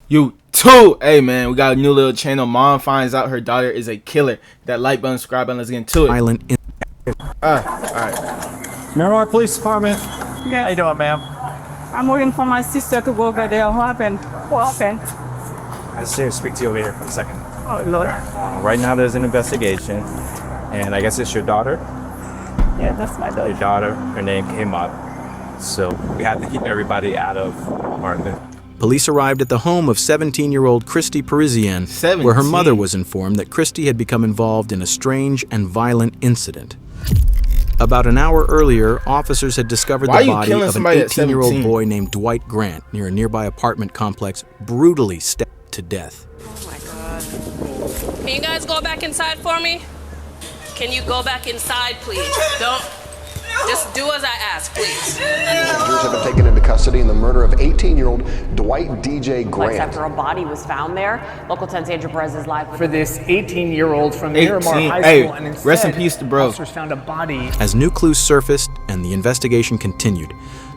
You too. Hey man, we got a new little channel. Mom finds out her daughter is a killer. That like button, subscribe button. Let's get into it. Alright. Miramar Police Department. Yeah. How you doing, ma'am? I'm waiting for my sister to go over there. What happened? What happened? I just here to speak to you over here for a second. Oh, Lord. Right now, there's an investigation, and I guess it's your daughter. Yeah, that's my daughter. Your daughter. Her name came up, so we have to keep everybody out of Martin. Police arrived at the home of 17-year-old Christy Parisian, where her mother was informed that Christy had become involved in a strange and violent incident. About an hour earlier, officers had discovered the body of an 18-year-old boy named Dwight Grant near a nearby apartment complex, brutally stabbed to death. Oh my God. Can you guys go back inside for me? Can you go back inside, please? Don't. Just do as I ask, please. Passengers have been taken into custody in the murder of 18-year-old Dwight DJ Grant. After a body was found there, Local 10's Andrew Perez is live for this 18-year-old from Miramar High School, and instead, rest in peace to bro. Officers found a body. As new clues surfaced and the investigation continued,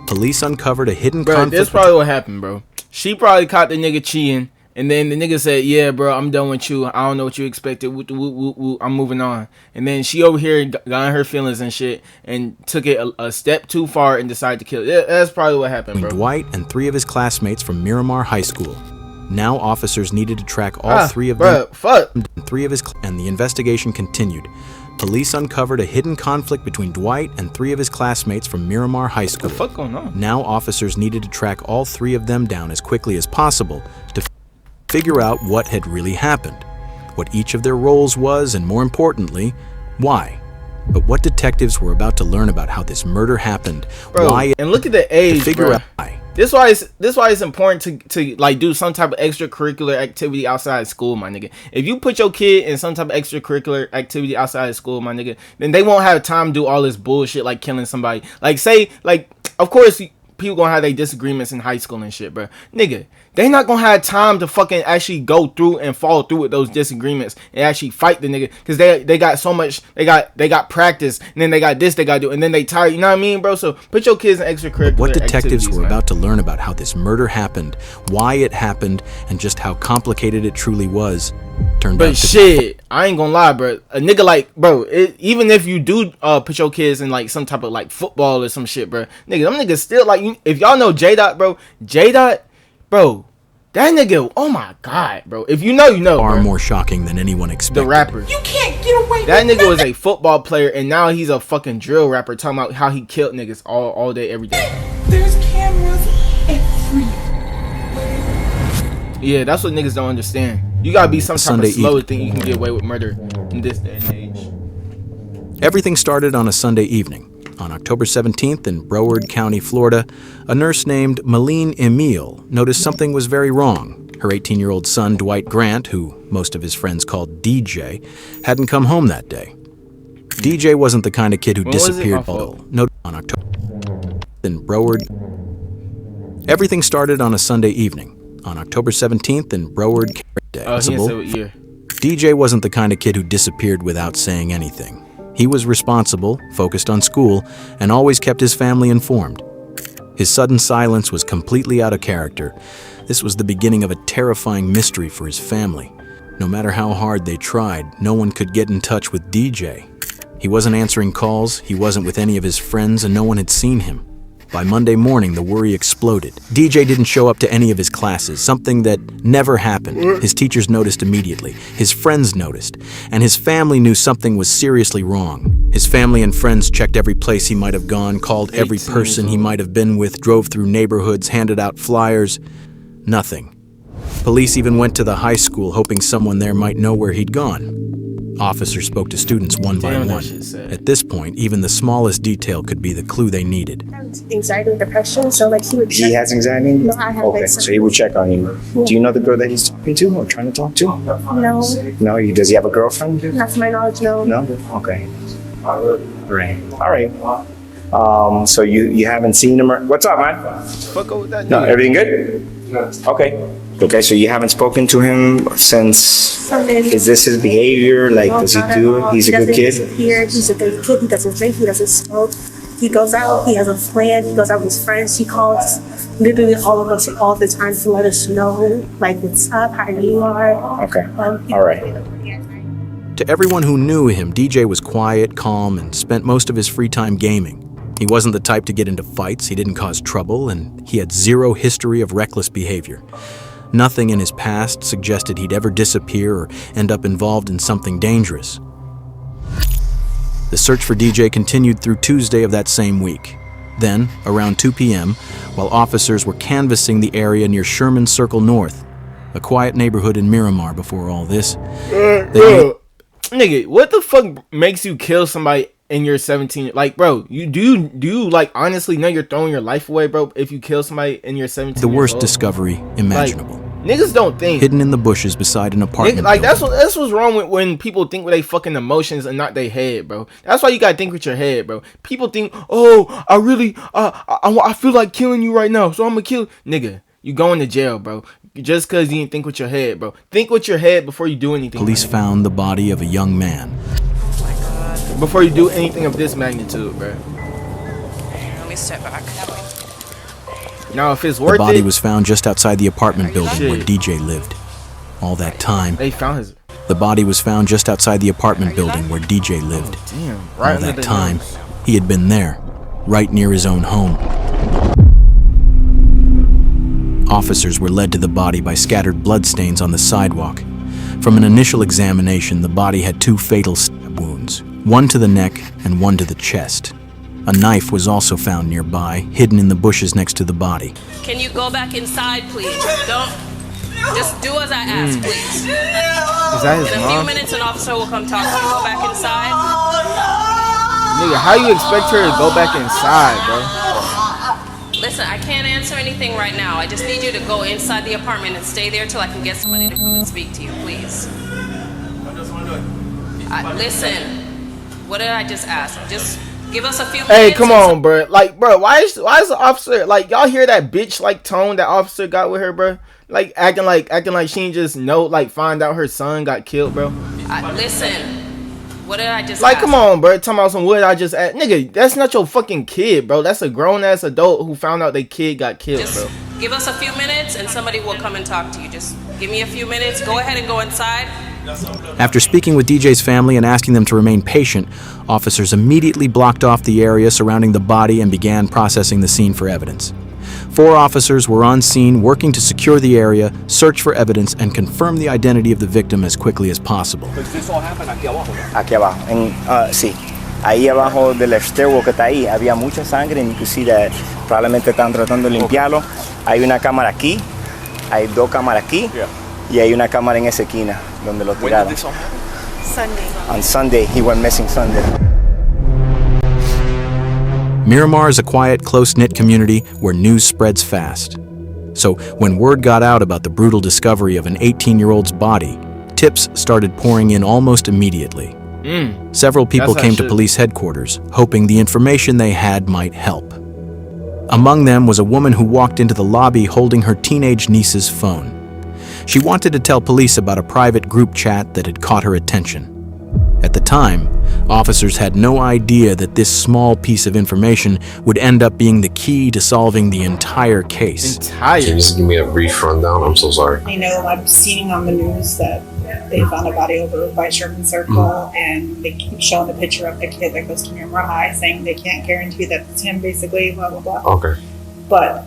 police uncovered a hidden conflict. This probably what happened, bro. She probably caught the nigga cheating. And then the nigga said, yeah, bro, I'm done with you. I don't know what you expected. I'm moving on. And then she over here got in her feelings and shit and took it a step too far and decided to kill. Yeah, that's probably what happened, bro. Dwight and 3 of his classmates from Miramar High School. Now officers needed to track all 3 of them. And 3 of his and the investigation continued. Police uncovered a hidden conflict between Dwight and 3 of his classmates from Miramar High School. What the fuck going on? Now officers needed to track all 3 of them down as quickly as possible to figure out what had really happened, what each of their roles was, and more importantly, why. But what detectives were about to learn about how this murder happened, bro, why, and look at the age, figure bro. out why. This why it's important to like do some type of extracurricular activity outside of school, my nigga. If you put your kid in some type of extracurricular activity outside of school, my nigga, then they won't have time to do all this bullshit like killing somebody. Like say, like of course people gonna have their disagreements in high school and shit, bro. Nigga, they not gonna have time to fucking actually go through and fall through with those disagreements and actually fight the nigga, because they got so much, they got practice, and then they got this they gotta do, and then they tired, you know what I mean, bro? So put your kids in extracurricular what detectives were man. About to learn about how this murder happened, why it happened, and just how complicated it truly was, turned out to shit, I ain't gonna lie, bro. A nigga like, bro, even if you do put your kids in like some type of like football or some shit, bro, nigga, them niggas still like, if y'all know J-Dot, bro, J-Dot, bro, that nigga, oh my god, bro. If you know, you know. Far bro. more shocking than anyone expected. The rapper. You can't get away. That nigga was a football player, and now he's a fucking drill rapper talking about how he killed niggas all day, every day. There's cameras everywhere. Yeah, that's what niggas don't understand. You gotta be some type Sunday of slow thing you can get away with murder in this day and age. Everything started on a Sunday evening. On October 17th in Broward County, Florida, a nurse named Malene Emile noticed something was very wrong. Her 18-year-old son, Dwight Grant, who most of his friends called DJ, hadn't come home that day. DJ wasn't the kind of kid who disappeared on October in Broward. Everything started on a Sunday evening. On October 17th in Broward County, DJ wasn't the kind of kid who disappeared without saying anything. He was responsible, focused on school, and always kept his family informed. His sudden silence was completely out of character. This was the beginning of a terrifying mystery for his family. No matter how hard they tried, no one could get in touch with DJ. He wasn't answering calls, he wasn't with any of his friends, and no one had seen him. By Monday morning, the worry exploded. DJ didn't show up to any of his classes, something that never happened. His teachers noticed immediately, his friends noticed, and his family knew something was seriously wrong. His family and friends checked every place he might have gone, called every person he might have been with, drove through neighborhoods, handed out flyers. Nothing. Police even went to the high school, hoping someone there might know where he'd gone. Officers spoke to students one by one. At this point, even the smallest detail could be the clue they needed. Anxiety and depression, so like he would check. He has anxiety? No, I have okay, so he would check on you. Yeah. Do you know the girl that he's talking to or trying to talk to? No. No, does he have a girlfriend? Not to my knowledge, no. No? Okay. Alright. So you haven't seen him or... What's up, man? Fuck over that nigga. No, everything good? Okay, so you haven't spoken to him since... Is this his behavior? Like, does he do it? He's a good kid? He's a good kid. He doesn't drink. He doesn't smoke. He goes out, he has a plan, he goes out with his friends, he calls literally all of us all the time to let us know, like, what's up, how you are. Okay, all right. To everyone who knew him, DJ was quiet, calm, and spent most of his free time gaming. He wasn't the type to get into fights, he didn't cause trouble, and he had zero history of reckless behavior. Nothing in his past suggested he'd ever disappear or end up involved in something dangerous. The search for DJ continued through Tuesday of that same week. Then, around 2 p.m., while officers were canvassing the area near Sherman Circle North, a quiet neighborhood in Miramar before all this, Nigga, what the fuck makes you kill somebody in your 17? Like, bro, you do like honestly know you're throwing your life away, bro, if you kill somebody in your 17? The worst discovery imaginable. Like, niggas don't think. Hidden in the bushes beside an apartment Nigga, like, building. that's what's wrong with when people think with their fucking emotions and not their head, bro. That's why you gotta think with your head, bro. People think, oh, I really, I feel like killing you right now, so I'm gonna kill. Nigga, you going to jail, bro. Just because you didn't think with your head, bro. Think with your head before you do anything. Police found the body of a young man. Oh my God. Before you do anything of this magnitude, bro. Let me step back. Now, if it's worth it. The body was found just outside the apartment building Shit. where DJ lived. All that time. They found his. The body was found just outside the apartment building where DJ lived. Damn, All right under that the time, nose. he had been there, right near his own home. Officers were led to the body by scattered bloodstains on the sidewalk. From an initial examination, the body had 2 fatal stab wounds, one to the neck and one to the chest. A knife was also found nearby, hidden in the bushes next to the body. Can you go back inside, please? Don't. Just do as I ask, please. Is that his In a few mom? minutes, an officer will come talk to you. Go back inside. Nigga, how you expect her to go back inside, bro? Listen, I can't answer anything right now. I just need you to go inside the apartment and stay there till I can get somebody to come and speak to you, please. Listen, what did I just ask? Just give us a few minutes. Hey, come on, bro. Like, bro, why is the officer, like, y'all hear that bitch like tone that officer got with her, bro? Like acting like she didn't just know, like, find out her son got killed, bro. Listen, what did I just like, ask? come on, bro. Talking about some what I just asked. Nigga, that's not your fucking kid, bro. That's a grown-ass adult who found out their kid got killed, Just bro. give us a few minutes and somebody will come and talk to you. Just give me a few minutes. Go ahead and go inside. After speaking with DJ's family and asking them to remain patient, officers immediately blocked off the area surrounding the body and began processing the scene for evidence. 4 officers were on scene working to secure the area, search for evidence, and confirm the identity of the victim as quickly as possible. Aquí abajo, sí. Ahí abajo del stairwell que está ahí, había mucha sangre, inclusive probablemente están tratando de limpiarlo. Hay una cámara aquí, hay 2 cámaras aquí, y hay una cámara en esa esquina donde lo tiraron. Sunday. On Sunday, he went missing Sunday. Miramar is a quiet, close-knit community where news spreads fast. So when word got out about the brutal discovery of an 18-year-old's body, tips started pouring in almost immediately. Several people came to police headquarters, hoping the information they had might help. Among them was a woman who walked into the lobby holding her teenage niece's phone. She wanted to tell police about a private group chat that had caught her attention. At the time, officers had no idea that this small piece of information would end up being the key to solving the entire case. Can you just give me a brief rundown? I'm so sorry. I know I've seen on the news that they found a body over by Sherman Circle, and they keep showing the picture of the kid that goes to Miramar High, saying they can't guarantee that it's him, basically, blah, blah, blah. Okay. But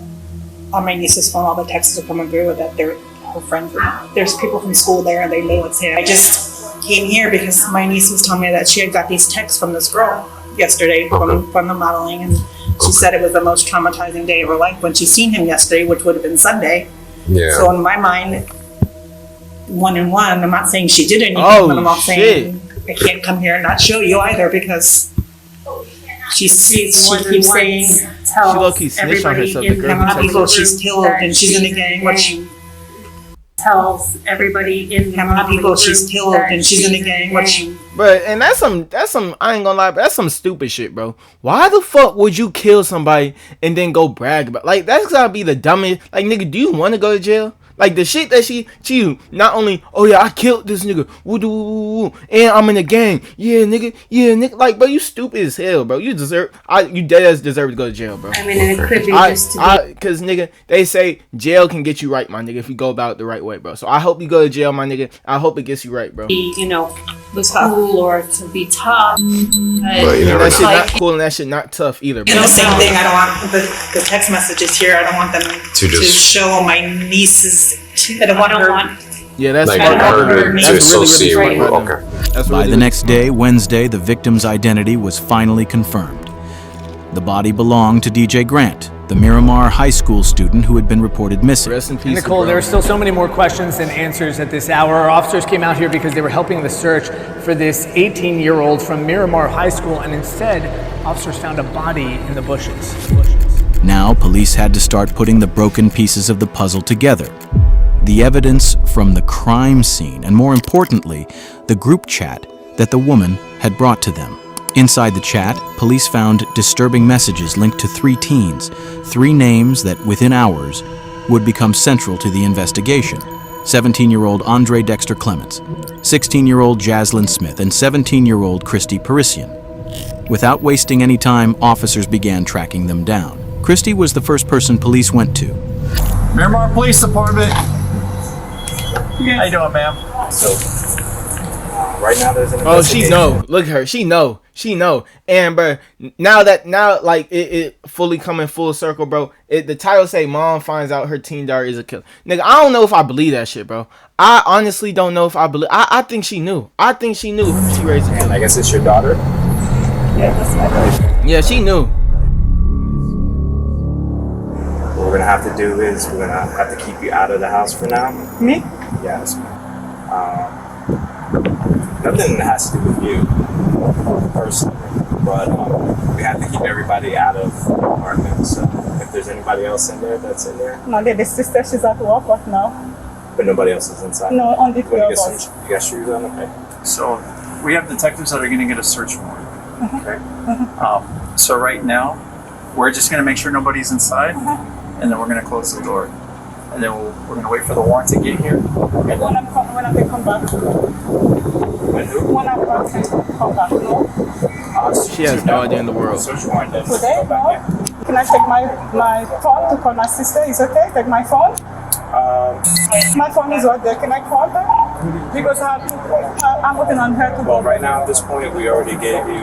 on my niece's phone, all the texts are coming through that they're her friends. There's people from school there, and they know it's him. I just came here because my niece was telling me that she had got these texts from this girl yesterday from the modeling, and she said it was the most traumatizing day of her life when she seen him yesterday, which would have been Sunday. Yeah. So in my mind, 1 and 1, I'm not saying she did anything, but I'm not saying I can't come here and not show you either, because she keeps saying everybody in people she's killed and she's in a gang. What she tells everybody in how many people she's killed and she's in a gang. What she. But and that's some I ain't gonna lie, but that's some stupid shit, bro. Why the fuck would you kill somebody and then go brag about, like, that's gotta be the dumbest. Like, nigga, do you want to go to jail? Like the shit that she not only, oh yeah, I killed this nigga, and I'm in the gang, yeah nigga, like bro, you stupid as hell, bro. You dead ass deserve to go to jail, bro. I mean, it could be just cause nigga, they say jail can get you right, my nigga, if you go about it the right way, bro. So I hope you go to jail, my nigga. I hope it gets you right, bro. You know, was cool or to be tough. But you never That shit know. not cool and that shit not tough either, bro. You know, same thing. I don't want the text messages here. I don't want them to show my nieces. I don't want her. Yeah, that's Like smart. her That's to really associate smart with. right there. Okay. That's By really, the next day, Wednesday, the victim's identity was finally confirmed. The body belonged to DJ Grant, the Miramar High School student who had been reported missing. Rest in peace, Nicole, bro. there are still so many more questions than answers at this hour. Our officers came out here because they were helping the search for this 18-year-old from Miramar High School, and instead, officers found a body in the bushes. Now, police had to start putting the broken pieces of the puzzle together. The evidence from the crime scene, and more importantly, the group chat that the woman had brought to them. Inside the chat, police found disturbing messages linked to 3 teens, 3 names that within hours would become central to the investigation. 17-year-old Andre Dexter Clements, 16-year-old Jaslyn Smith, and 17-year-old Christy Parisian. Without wasting any time, officers began tracking them down. Christy was the first person police went to. Miramar Police Department. How you doing, ma'am? So, right now there's an Oh, investigation. she know. Look at her. She know. And bro, now like it fully coming full circle, bro. The title say mom finds out her teen daughter is a killer. Nigga, I don't know if I believe that shit, bro. I honestly don't know if I believe. I think she knew. I think she knew she raised a killer. I guess it's your daughter. Yeah, that's my daughter. Yeah, she knew. What we're gonna have to do is we're gonna have to keep you out of the house for now. Me? Yes. Nothing has to do with you personally, but we have to keep everybody out of the apartment. So if there's anybody else in there that's in there, No, the sister, she's at work right now. but nobody else is inside. No, only You wanna three get of us. some? You got shoes on? Okay. So we have detectives that are going to get a search warrant. Okay. So right now, we're just going to make sure nobody's inside, and then we're going to close the door. And then we're going to wait for the warrant to get here. And then, When I can come back. when who? When I can come back, no? She has no idea in the world. Search warrant. Then. Today, no? Can I take my phone to call my sister? Is okay? Take my phone? My phone is right there. Can I call her? Because I'm working on her to Well, go. right now at this point, we already gave you,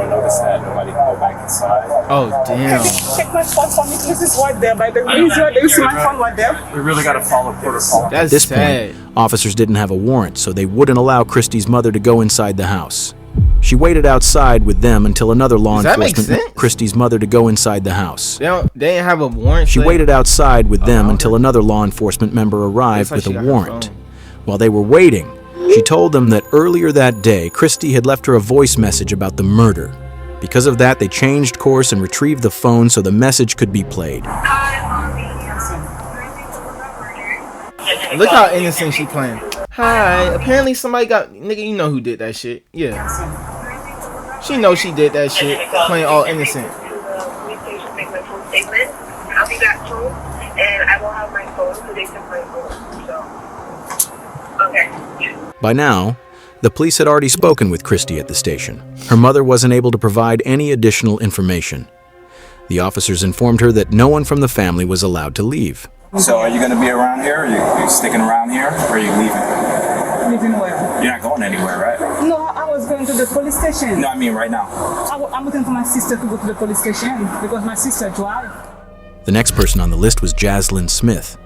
notice that nobody can go back inside. Oh damn. Take my phone for me. This is right there. By the way, is right there. You see my phone right there? we really got to follow protocol. At That's this sad. point, officers didn't have a warrant, so they wouldn't allow Christy's mother to go inside the house. She waited outside with them until another law Does that make enforcement sense? Christy's mother to go inside the house. They didn't have a warrant. She saying- waited outside with them okay. until another law enforcement member arrived Looks like with she a got her warrant. phone. While they were waiting, she told them that earlier that day, Christy had left her a voice message about the murder. Because of that, they changed course and retrieved the phone so the message could be played. Look how innocent she playing. Hi. Apparently somebody got nigga. You know who did that shit? Yeah. She knows she did that shit. Playing all innocent. I'll be back soon, and I will have my phone so they can play phone. So, okay. By now, the police had already spoken with Christy at the station. Her mother wasn't able to provide any additional information. The officers informed her that no one from the family was allowed to leave. So are you going to be around here? Are you sticking around here? Or are you leaving? Leaving where? You're not going anywhere, right? No, I was going to the police station. No, I mean right now. I'm looking for my sister to go to the police station because my sister drives. The next person on the list was Jaslyn Smith.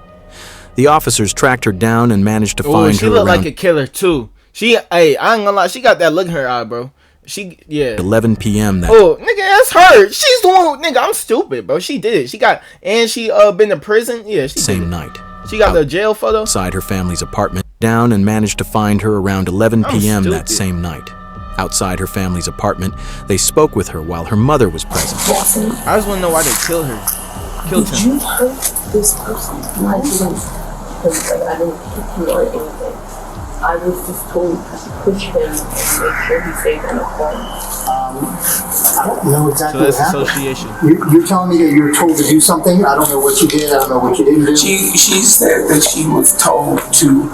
The officers tracked her down and managed to Oh, find she her looked around like a killer too. I ain't gonna lie, she got that look in her eye, bro. 11 p.m. that Oh, nigga, that's her. She's the one who, nigga, I'm stupid, bro. She did it. She been to prison. Yeah, she same did it. night. She got the jail photo. Outside her family's apartment, down and managed to find her around 11 p.m. that same night. Outside her family's apartment, they spoke with her while her mother was present. I just want to know why they killed her. Killed Did him. you hurt this person? I didn't. Because I didn't hit him or anything. I was just told to push him and make sure he stayed on the phone. I don't know exactly So that's what happened. association. You're telling me that you were told to do something. I don't know what you did. I don't know what you didn't do. She said that she was told to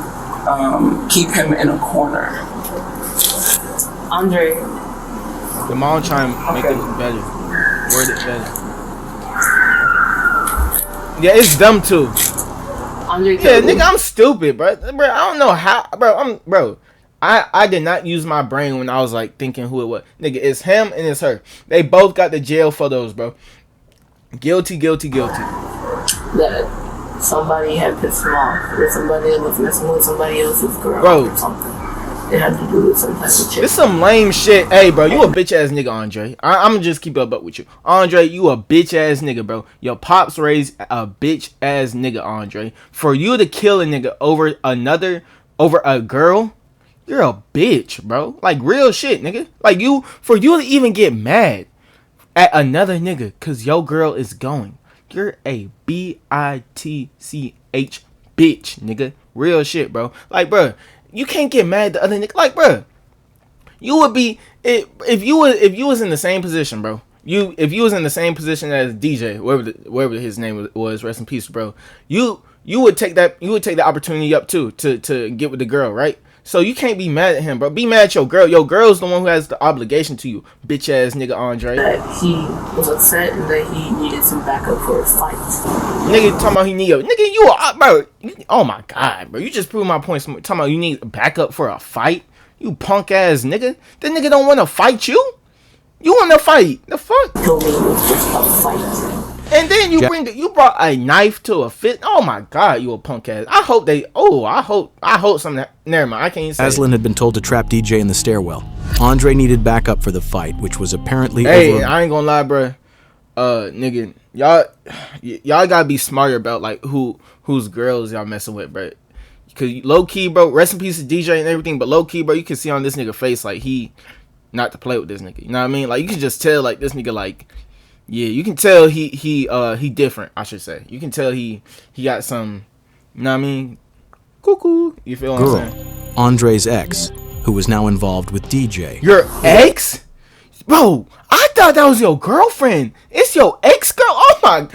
keep him in a corner. Andre. The mom trying to make it look better. Word it better. Yeah, it's dumb too. Andre. Yeah, nigga, I'm stupid, bro. Bro, I don't know how, bro. I did not use my brain when I was like thinking who it was. Nigga, it's him and it's her. They both got the jail photos, bro. Guilty. That somebody had pissed him off, or somebody was messing with somebody else's girl, Bro. or something. It had to do with some type of shit. This some lame shit. Hey, bro, you a bitch ass nigga, Andre. I'm gonna just keep it up with you, Andre. You a bitch ass nigga, bro. Your pops raised a bitch ass nigga, Andre. For you to kill a nigga over a girl. You're a bitch, bro. Like, real shit, nigga. Like, for you to even get mad at another nigga because your girl is going. You're a bitch, nigga. Real shit, bro. Like, bro, you can't get mad at the other nigga. Like, bro, you would be, if you was in the same position, bro. If you was in the same position as DJ, whatever his name was, rest in peace, bro. You would take the opportunity up too to get with the girl, right? So you can't be mad at him, bro. Be mad at your girl. Your girl's the one who has the obligation to you, bitch ass nigga Andre. That he was upset and that he needed some backup for a fight. Nigga talking about he need a nigga. You are, bro. Oh my god, bro. You just proved my point. Talking about you need backup for a fight. You punk ass nigga. That nigga don't want to fight you. You want to fight? The fuck? Told me it was just a fight. And then you brought a knife to a fit. Oh my god, you a punk ass. I hope something. Never mind. I can't even say. Aslan had been told to trap DJ in the stairwell. Andre needed backup for the fight, which was apparently Hey, I ain't gonna lie, bro. Nigga, y'all gotta be smarter about like whose girls y'all messing with, bro. Cause low key, bro. Rest in peace to DJ and everything, but low key, bro, you can see on this nigga face like he not to play with this nigga. You know what I mean? Like you can just tell like this nigga like. Yeah, you can tell he different, I should say. You can tell he got some, you know what I mean? Cuckoo. You feel what I'm saying? Andre's ex, who was now involved with DJ. Your ex? Bro, I thought that was your girlfriend. It's your ex-girl? Oh my,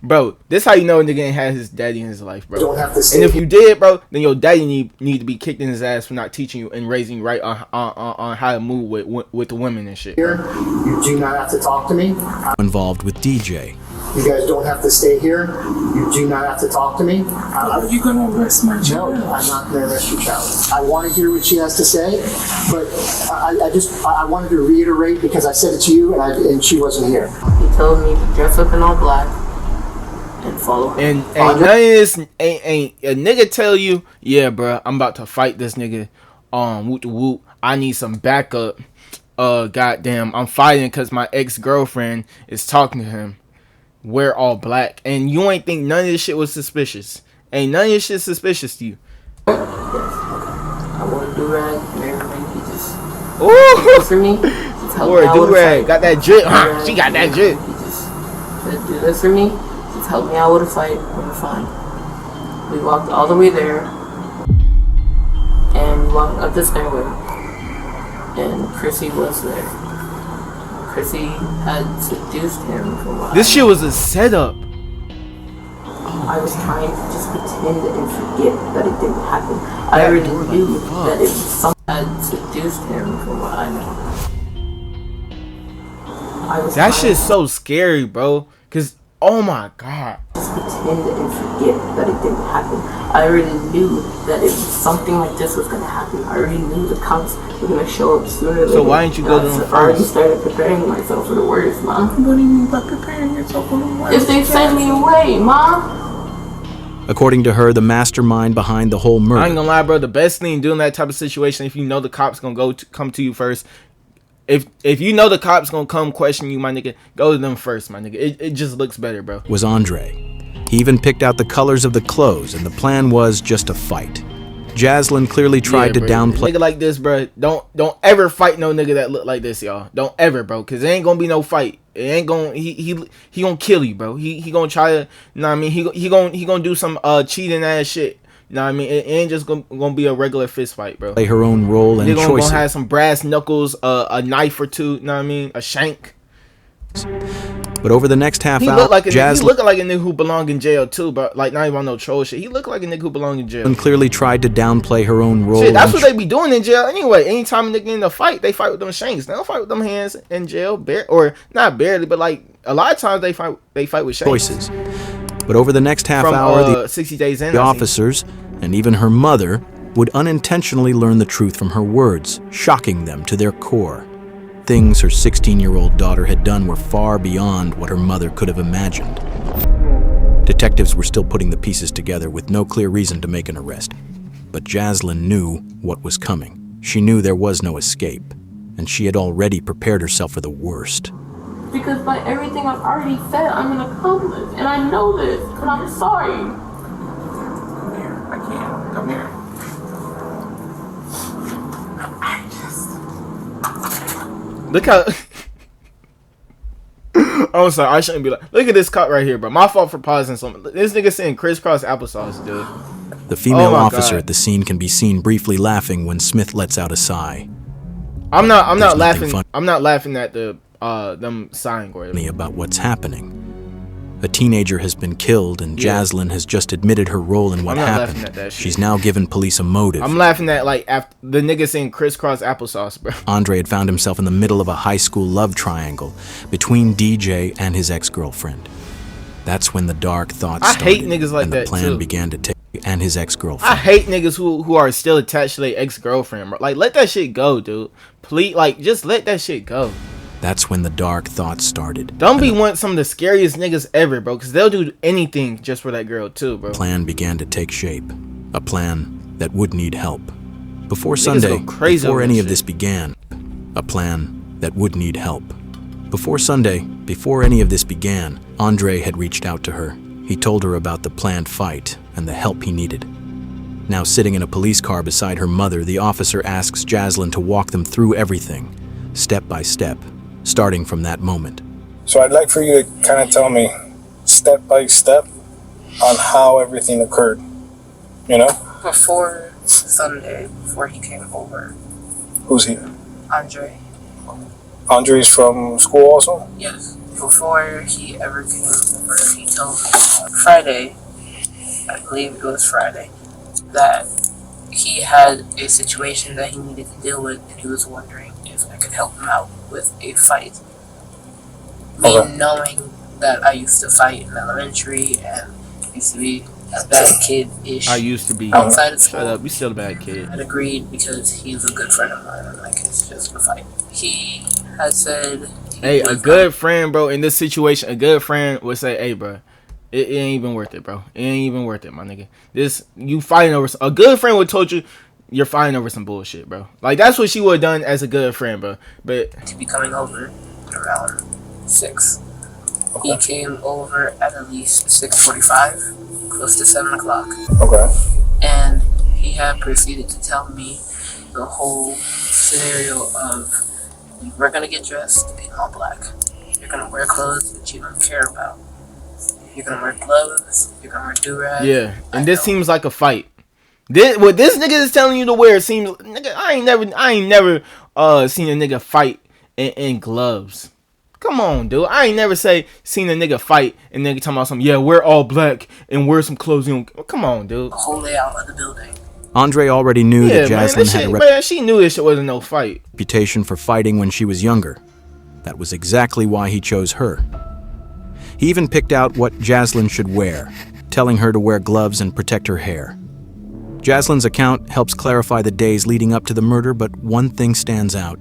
bro, this how you know a nigga ain't had his daddy in his life, bro. Don't have to And if you did, bro, then your daddy need to be kicked in his ass for not teaching you and raising you right on how to move with the women and shit. Here, you do not have to talk to me. Involved with DJ. You guys don't have to stay here. You do not have to talk to me. Are you gonna arrest my child? No, I'm not gonna arrest your child. I want to hear what she has to say, but I wanted to reiterate because I said it to you and she wasn't here. He told me to dress up in all black and follow her. And none of this ain't a nigga tell you, yeah, bro, I'm about to fight this nigga. Whoop de whoop. I need some backup. Goddamn, I'm fighting because my ex-girlfriend is talking to him. Wear all black, and you ain't think none of this shit was suspicious. Ain't none of this shit suspicious to you. I want to do rag and everything. He just Ooh, for me. Or do rag, got that drip. She got that drip. He just said, do this for me. Just help me out with a fight. We're fine. We walked all the way there, and we walked up the stairway, and Chrissy was there. Chrissy had seduced him from what This shit was a setup. I was trying to just pretend and forget that it didn't happen. I already knew that it was someone had seduced him from what I know. That shit's so scary, bro. Cause oh my god. Just pretend and forget that it didn't happen. I already knew that if something like this was gonna happen, I already knew the cops were gonna show up sooner or later. So why didn't you go to them first? I already first? started preparing myself for the worst, Ma. What do you mean by preparing yourself for the worst? If they send me away, Ma. According to her, the mastermind behind the whole murder. I ain't gonna lie, bro. The best thing doing that type of situation, if you know the cops gonna come to you first. If you know the cops gonna come question you, my nigga, go to them first, my nigga. It just looks better, bro. Was Andre. He even picked out the colors of the clothes, and the plan was just a fight. Jaslyn clearly tried to downplay. Nigga like this, bro. Don't ever fight no nigga that look like this, y'all. Don't ever, bro, cause there ain't gonna be no fight. It ain't gonna he gonna kill you, bro. He gonna try to, you know what I mean? He gonna do some cheating ass shit You know what I mean? It ain't just gonna be a regular fist fight, bro. Play her own role and They're gonna choices. have some brass knuckles, a knife or two. You know what I mean? A shank. But over the next half He hour, looked like he Jaslyn looking like a nigga who belonged in jail too, but like not even on no troll shit. He looked like a nigga who belonged in jail. clearly tried to downplay her own role. Shit, that's what they be doing in jail anyway. Anytime a nigga in a fight, they fight with them shanks. They don't fight with them hands in jail, or not barely, but like a lot of times they fight with shanks. choices. But over the next half From, hour, the 60 Days In, the I think. officers and even her mother would unintentionally learn the truth from her words, shocking them to their core. Things her 16-year-old daughter had done were far beyond what her mother could have imagined. Detectives were still putting the pieces together with no clear reason to make an arrest. But Jaslyn knew what was coming. She knew there was no escape, and she had already prepared herself for the worst. Because by everything I've already said, I'm an accomplice, and I know this, but I'm sorry. Come here. I can't. Come here. Look how. I'm sorry, I shouldn't be like. Look at this cut right here, bro. My fault for pausing something. This nigga saying crisscross applesauce, dude. The female officer God. at the scene can be seen briefly laughing when Smith lets out a sigh. I'm not There's nothing laughing. funny I'm not laughing at the them sighing or whatever. about what's happening. A teenager has been killed, and Yeah. Jaslyn has just admitted her role in what I'm not laughing happened. at that shit. She's now given police a motive. I'm laughing at like after the nigga saying crisscross applesauce, bro. Andre had found himself in the middle of a high school love triangle between DJ and his ex-girlfriend. That's when the dark thoughts I started, hate niggas like and that, the plan too. began to take and his ex-girlfriend. I hate niggas who are still attached to their ex-girlfriend, bro. Like, let that shit go, dude. Please, like, just let that shit go. That's when the dark thoughts started. Don't be one some of the scariest niggas ever, bro, because they'll do anything just for that girl, too, bro. The plan began to take shape. A plan that would need help. Before Niggas Sunday, go crazy before over any that of this began, a plan that would need help. Before Sunday, before any of this began, Andre had reached out to her. He told her about the planned fight and the help he needed. Now sitting in a police car beside her mother, the officer asks Jaslyn to walk them through everything, step by step, starting from that moment. So I'd like for you to kind of tell me, step by step, on how everything occurred. You know? Before Sunday, before he came over, Who's here? Andre, Andre's from school also? yes, before he ever came over, he told me on Friday, I believe it was Friday, that he had a situation that he needed to deal with, and he was wondering if I could help him out with a fight. Me knowing that I used to fight in elementary and used to be a bad kid-ish. I used to be. Outside of school. Shut up, you still a bad kid. I'd agreed because he's a good friend of mine and like it's just a fight. He had said Hey, a good friend, bro, in this situation, a good friend would say, hey, bro, it ain't even worth it, bro. It ain't even worth it, my nigga. You fighting over... A good friend would told you you're fighting over some bullshit, bro. Like, that's what she would have done as a good friend, bro. But... to be coming over at around 6. He came over at least 6:45, close to 7 o'clock. Okay. And he had proceeded to tell me the whole scenario of, we're gonna get dressed in all black. You're gonna wear clothes that you don't care about. You're gonna wear gloves. You're gonna wear do-rag. Yeah, and this seems like a fight. What this nigga is telling you to wear seems... Nigga, I ain't never seen a nigga fight in gloves. Come on, dude. I ain't never seen a nigga fight and nigga talking about something. Yeah, wear all black and wear some clothes. Come on, dude. The whole layout of the building. Andre already knew that Jaslyn had a Man, she knew this shit wasn't no fight. reputation for fighting when she was younger. That was exactly why he chose her. He even picked out what Jaslyn should wear, telling her to wear gloves and protect her hair. Jaslyn's account helps clarify the days leading up to the murder, but one thing stands out.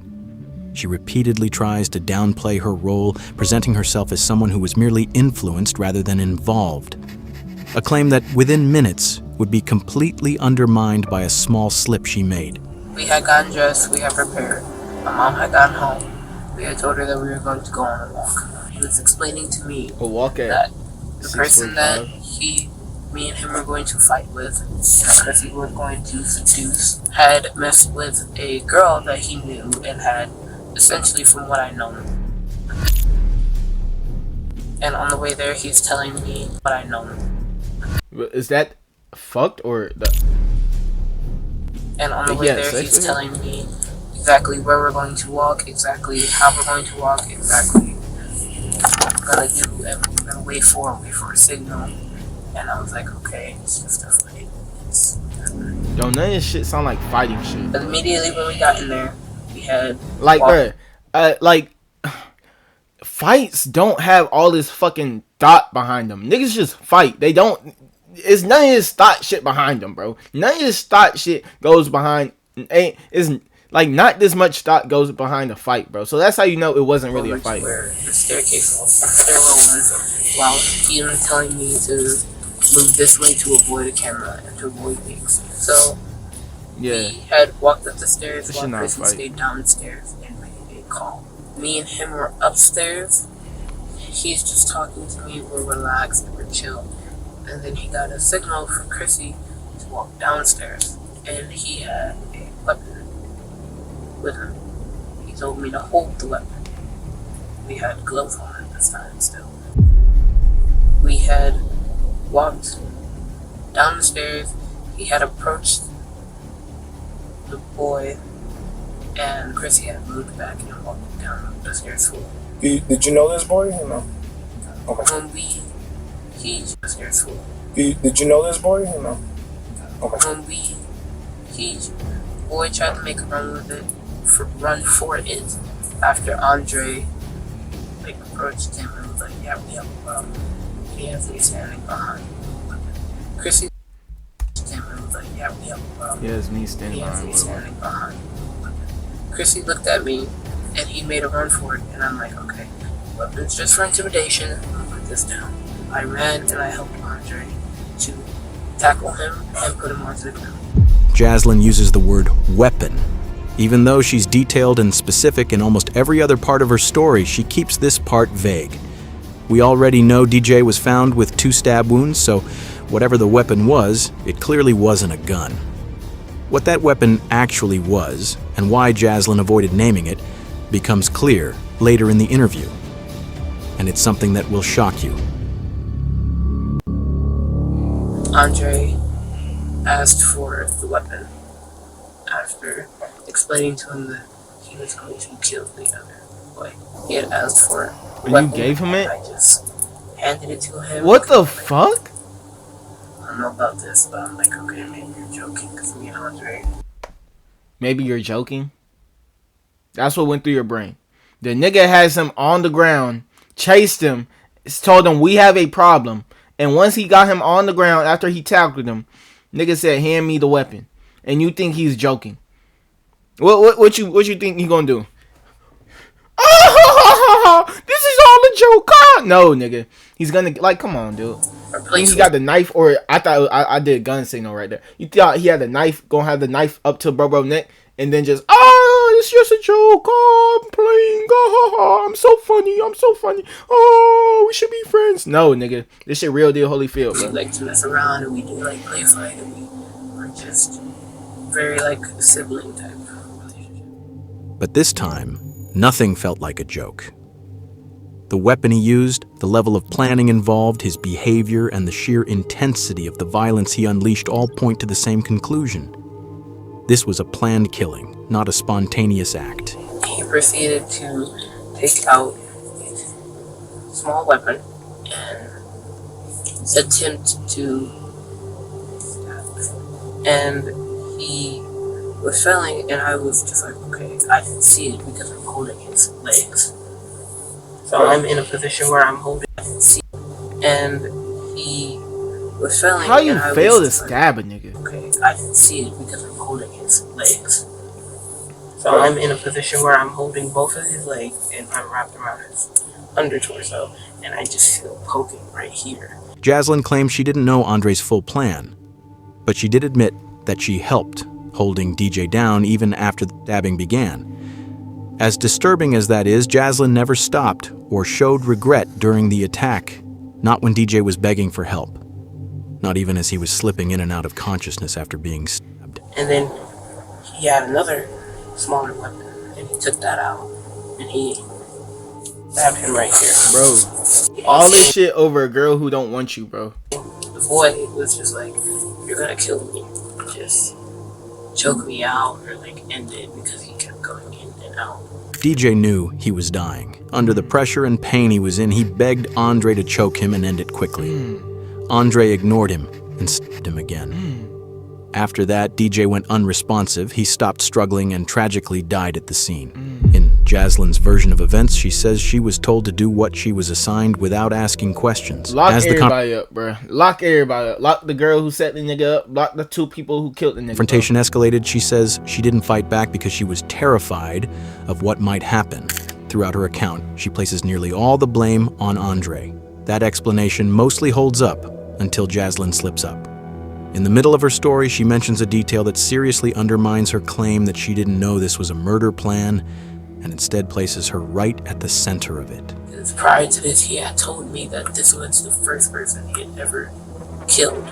She repeatedly tries to downplay her role, presenting herself as someone who was merely influenced rather than involved. A claim that within minutes would be completely undermined by a small slip she made. We had gotten dressed, we had prepared. My mom had gotten home. We had told her that we were going to go on a walk. He was explaining to me that the person that me and him were going to fight with, and the person he was going to seduce, had messed with a girl that he knew and had, essentially from what I know. And on the way there, he's telling me what I know. Is that fucked or the? And on the way there, he's telling me exactly where we're going to walk, exactly how we're going to walk, exactly what we're gonna do, and what we're gonna wait for a signal. And I was like, okay, it's just a fight. Yo, none of this shit sound like fighting shit. But immediately when we got in there, we had like, like fights don't have all this fucking thought behind them. Niggas just fight. They don't. It's none of this thought shit behind them, bro. None of this thought shit goes behind. Is like not this much thought goes behind a fight, bro. So that's how you know it wasn't really a fight. Where the staircase was, stairwell was, while even telling me to move this way to avoid a camera and to avoid things. So yeah, we had walked up the stairs while Chrissy stayed downstairs and made a call. Me and him were upstairs. He's just talking to me. We're relaxed. We're chill. And then he got a signal from Chrissy to walk downstairs. And he had a weapon with him. He told me to hold the weapon. We had gloves on at this time still. We had walked down the stairs. He had approached the boy, and Chrissy had moved back and walked down the stairs full. Did you know this boy or no? Okay. Did you know this boy or no? Okay. Boy tried to make a run with it, run for it, after Andre approached him and was like, yeah, we have a problem. He has me standing behind him. Chrissy approached him and was like, yeah, we have a problem. Yeah, it's me standing behind him. Chrissy looked at me and he made a run for it, and I'm like, okay, weapons just for intimidation. I'll put this down. I ran and I helped Andre to tackle him and put him onto the ground. Jaslyn uses the word weapon. Even though she's detailed and specific in almost every other part of her story, she keeps this part vague. We already know DJ was found with 2 stab wounds, so whatever the weapon was, it clearly wasn't a gun. What that weapon actually was, and why Jaslyn avoided naming it, becomes clear later in the interview. And it's something that will shock you. Andre asked for the weapon after explaining to him that he was going to kill the other boy. He had asked for it. But you gave him it? I just handed it to him. What the fuck? I don't know about this, but I'm like, okay, maybe you're joking, because me and Andre. Maybe you're joking? That's what went through your brain. The nigga has him on the ground, chased him, told him we have a problem. And once he got him on the ground after he tackled him, nigga said, hand me the weapon. And you think he's joking. What you think he gonna do? Oh, this is all a joke. No, nigga. He's gonna, like, come on, dude. He got the knife, or I thought I did gun signal right there. You thought he had the knife, gonna have the knife up to bro neck, and then just, it's just a joke. Oh, I'm playing. Oh, I'm so funny. I'm so funny. Oh, we should be friends. No, nigga. This shit real deal Holyfield, bro. We like to mess around, and we do like play fight, and we're just very like sibling type relationship. But this time, nothing felt like a joke. The weapon he used, the level of planning involved, his behavior, and the sheer intensity of the violence he unleashed all point to the same conclusion. This was a planned killing, not a spontaneous act. He proceeded to take out a small weapon and attempt to stab. And he was failing, and I was just like, okay, I can see it because I'm holding his legs. So I'm in a position where I'm holding, I can see it. And he was failing. How you fail to stab a nigga? Okay, I can see it because I'm holding his legs. So I'm in a position where I'm holding both of his legs and I'm wrapped around his under torso, and I just feel poking right here. Jaslyn claims she didn't know Andre's full plan, but she did admit that she helped, holding DJ down even after the stabbing began. As disturbing as that is, Jaslyn never stopped or showed regret during the attack, not when DJ was begging for help, not even as he was slipping in and out of consciousness after being stabbed. And then he had another smaller weapon, and he took that out, and he stabbed him right here. Bro, all this shit over a girl who don't want you, bro. The boy was just like you're gonna kill me. Just choke me out or like end it, because he kept going in and out. DJ knew he was dying. Under the pressure and pain he was in, he begged Andre to choke him and end it quickly. Andre ignored him and stabbed him again. After that, DJ went unresponsive. He stopped struggling and tragically died at the scene. In Jaslyn's version of events, she says she was told to do what she was assigned without asking questions. Lock everybody up, bro. Lock everybody up. Lock the girl who set the nigga up. Lock the 2 people who killed the nigga. Confrontation escalated. She says she didn't fight back because she was terrified of what might happen. Throughout her account, she places nearly all the blame on Andre. That explanation mostly holds up until Jaslyn slips up. In the middle of her story, she mentions a detail that seriously undermines her claim that she didn't know this was a murder plan, and instead places her right at the center of it. Because prior to this, he had told me that this was the first person he had ever killed.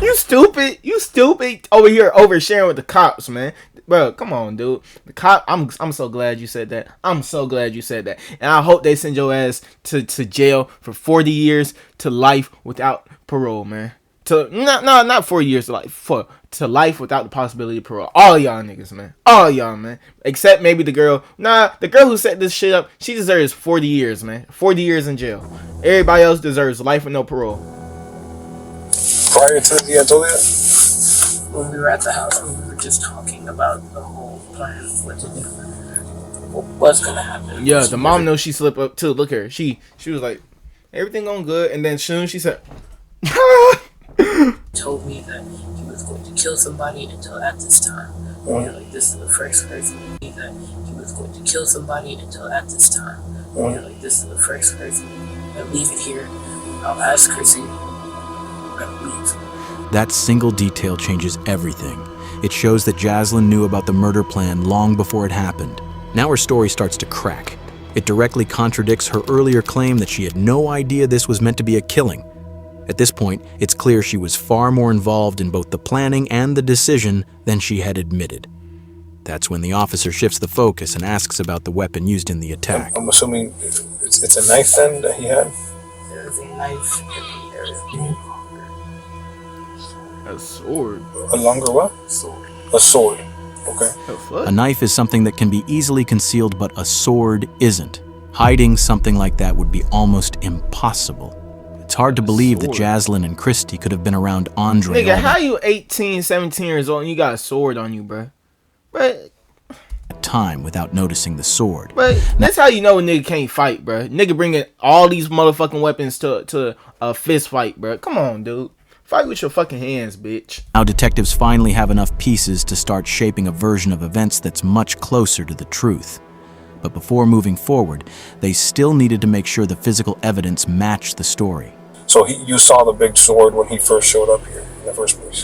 You stupid. You stupid. Over here oversharing with the cops, man. Bro, come on, dude. The cop. I'm so glad you said that. I'm so glad you said that. And I hope they send your ass to jail for 40 years to life without parole, man. To not 4 years to life, to life without the possibility of parole. All y'all niggas, man. All y'all, man. Except maybe the girl. Nah, the girl who set this shit up, she deserves 40 years, man. 40 years in jail. Everybody else deserves life with no parole. Prior to the Antolia? When we were at the house, we were just talking about the whole plan of what to do. What's gonna happen? Yeah, the mom knows she slipped up too. Look at her. She was like, everything going good, and then soon she said, told me that he was going to kill somebody until at this time. Like, this is the first person that he was going to kill somebody until at this time. Like, this is the first person. And leave it here. I'll ask Chrissy. Leave. That single detail changes everything. It shows that Jaslyn knew about the murder plan long before it happened. Now her story starts to crack. It directly contradicts her earlier claim that she had no idea this was meant to be a killing. At this point, it's clear she was far more involved in both the planning and the decision than she had admitted. That's when the officer shifts the focus and asks about the weapon used in the attack. I'm assuming it's a knife then that he had? There is a knife and there is a sword. A longer what? Sword. A sword. Okay. A knife is something that can be easily concealed, but a sword isn't. Hiding something like that would be almost impossible. It's hard to believe that Jaslyn and Christy could have been around Andre. Nigga, how you 18, 17 years old and you got a sword on you, bro? But time without noticing the sword. But that's how you know a nigga can't fight, bro. Nigga bringing all these motherfucking weapons to a fist fight, bro. Come on, dude. Fight with your fucking hands, bitch. Now detectives finally have enough pieces to start shaping a version of events that's much closer to the truth. But before moving forward, they still needed to make sure the physical evidence matched the story. So you saw the big sword when he first showed up here in the first place?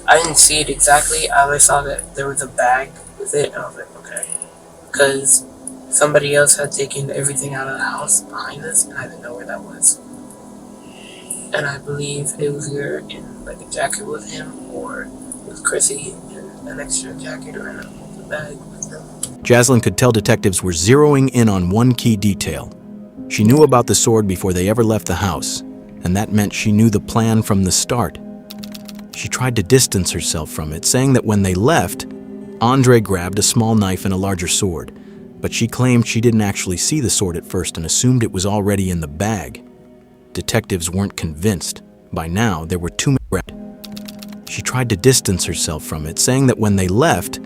I didn't see it exactly. I saw that there was a bag with it, and I was like, okay. Because somebody else had taken everything out of the house behind us, and I didn't know where that was. And I believe it was either in like a jacket with him, or with Chrissy in an extra jacket or in a bag with them. Jaslyn could tell detectives were zeroing in on one key detail. She knew about the sword before they ever left the house, and that meant she knew the plan from the start. She tried to distance herself from it, saying that when they left, Andre grabbed a small knife and a larger sword, but she claimed she didn't actually see the sword at first and assumed it was already in the bag. Detectives weren't convinced. By now, there were too many. She tried to distance herself from it, saying that when they left,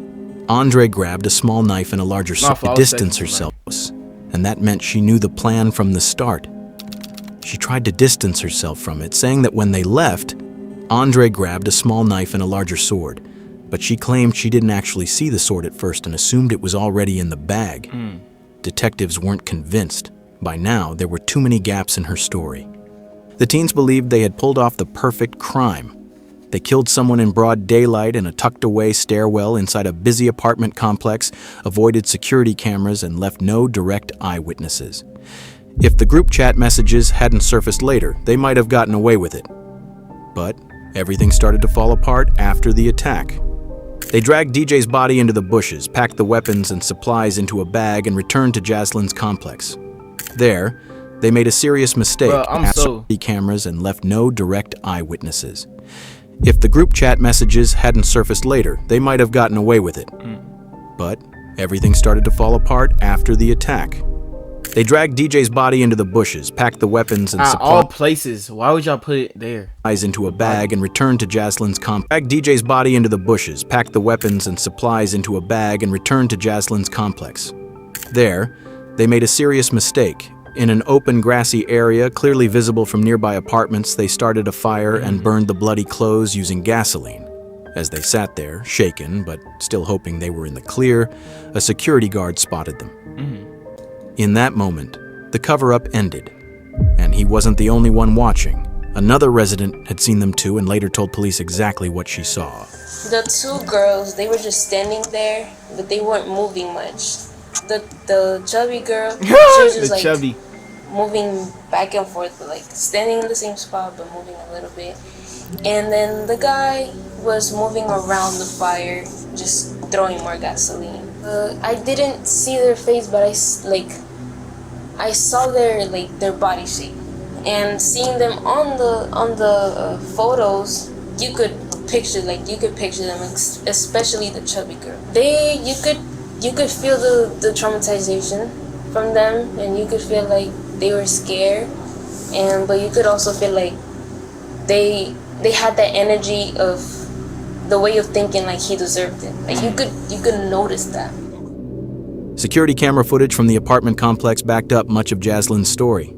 Andre grabbed a small knife and a larger sword to distance herself, and that meant she knew the plan from the start. She tried to distance herself from it, saying that when they left, Andre grabbed a small knife and a larger sword, but she claimed she didn't actually see the sword at first and assumed it was already in the bag. Detectives weren't convinced. By now, there were too many gaps in her story. The teens believed they had pulled off the perfect crime. They killed someone in broad daylight in a tucked-away stairwell inside a busy apartment complex, avoided security cameras, and left no direct eyewitnesses. If the group chat messages hadn't surfaced later, they might have gotten away with it. But everything started to fall apart after the attack. They dragged DJ's body into the bushes, packed the weapons and supplies into a bag, and returned to Jaslyn's complex. There, They made a serious mistake, Bro, cameras and left no direct eyewitnesses. If the group chat messages hadn't surfaced later, they might have gotten away with it. But everything started to fall apart after the attack. They dragged DJ's body into the bushes, packed the weapons and all places. Why would y'all put it there? Into a bag and returned to Jaslyn's dragged DJ's body into the bushes, packed the weapons and supplies into a bag and returned to Jaslyn's complex. There, they made a serious mistake. In an open grassy area, clearly visible from nearby apartments, they started a fire and burned the bloody clothes using gasoline. As they sat there, shaken, but still hoping they were in the clear, a security guard spotted them. In that moment, the cover-up ended, and he wasn't the only one watching. Another resident had seen them too and later told police exactly what she saw. The two girls, they were just standing there, but they weren't moving much. The chubby girl, she was just like chubby. moving back and forth, like standing in the same spot but moving a little bit. And then the guy was moving around the fire, just throwing more gasoline. I didn't see their face, but I saw their body shape, and seeing them on the photos, you could picture them, especially the chubby girl. You could feel the traumatization from them, and you could feel like they were scared, but you could also feel like they had that energy of the way of thinking like he deserved it. Like you could notice that. Security camera footage from the apartment complex backed up much of Jaslyn's story.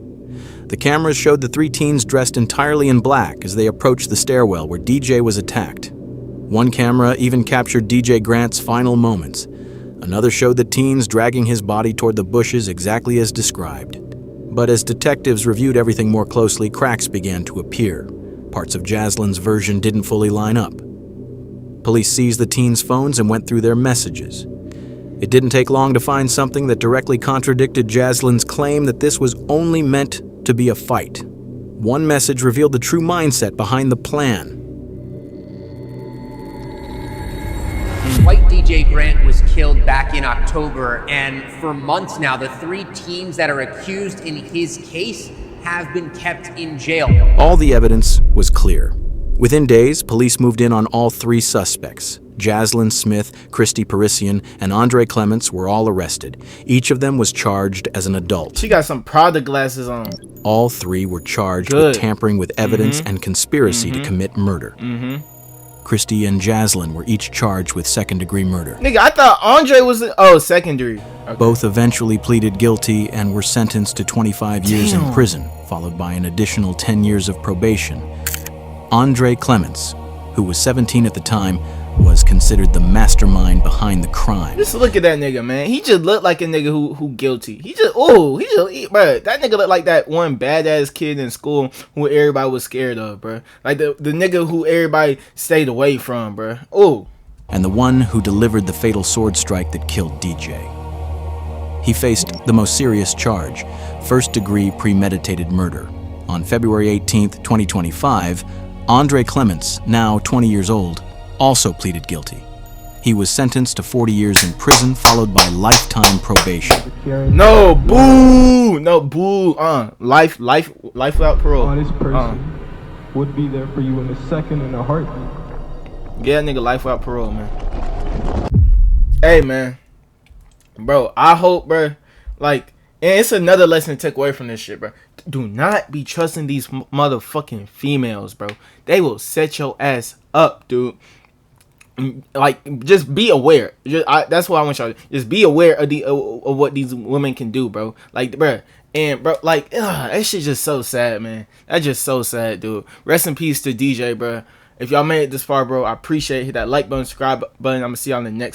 The cameras showed the three teens dressed entirely in black as they approached the stairwell where DJ was attacked. One camera even captured DJ Grant's final moments. Another showed the teens dragging his body toward the bushes exactly as described. But as detectives reviewed everything more closely, cracks began to appear. Parts of Jaslyn's version didn't fully line up. Police seized the teens' phones and went through their messages. It didn't take long to find something that directly contradicted Jaslyn's claim that this was only meant to be a fight. One message revealed the true mindset behind the plan. White DJ Grant was killed back in October, and for months now, the three teens that are accused in his case have been kept in jail. All the evidence was clear. Within days, police moved in on all three suspects. Jaslyn Smith, Christy Parisian, and Andre Clements were all arrested. Each of them was charged as an adult. She got some Prada glasses on. All three were charged with tampering with evidence and conspiracy to commit murder. Christy and Jaslyn were each charged with second-degree murder. Nigga, I thought Andre was secondary. Okay. Both eventually pleaded guilty and were sentenced to 25 years in prison, followed by an additional 10 years of probation. Andre Clements, who was 17 at the time, was considered the mastermind behind the crime. Just look at that nigga, man. He just looked like a nigga who guilty. Bro, that nigga looked like that one badass kid in school who everybody was scared of, bro. Like the nigga who everybody stayed away from, bro. Oh. And the one who delivered the fatal sword strike that killed DJ. He faced the most serious charge, first-degree premeditated murder. On February 18th, 2025, Andre Clements, now 20 years old, also pleaded guilty. He was sentenced to 40 years in prison, followed by lifetime probation. No, boo! No, boo! Life without parole. Honest person would be there for you in a second, in a heartbeat. Yeah, nigga, life without parole, man. Hey, man. Bro, I hope, bro, and it's another lesson to take away from this shit, bro. Do not be trusting these motherfucking females, bro. They will set your ass up, dude. Just be aware. That's what I want y'all to do. Just be aware of what these women can do, bro. That shit just so sad, man. That's just so sad, dude. Rest in peace to DJ, bro. If y'all made it this far, bro, I appreciate it. Hit that like button, subscribe button. I'm gonna see y'all in the next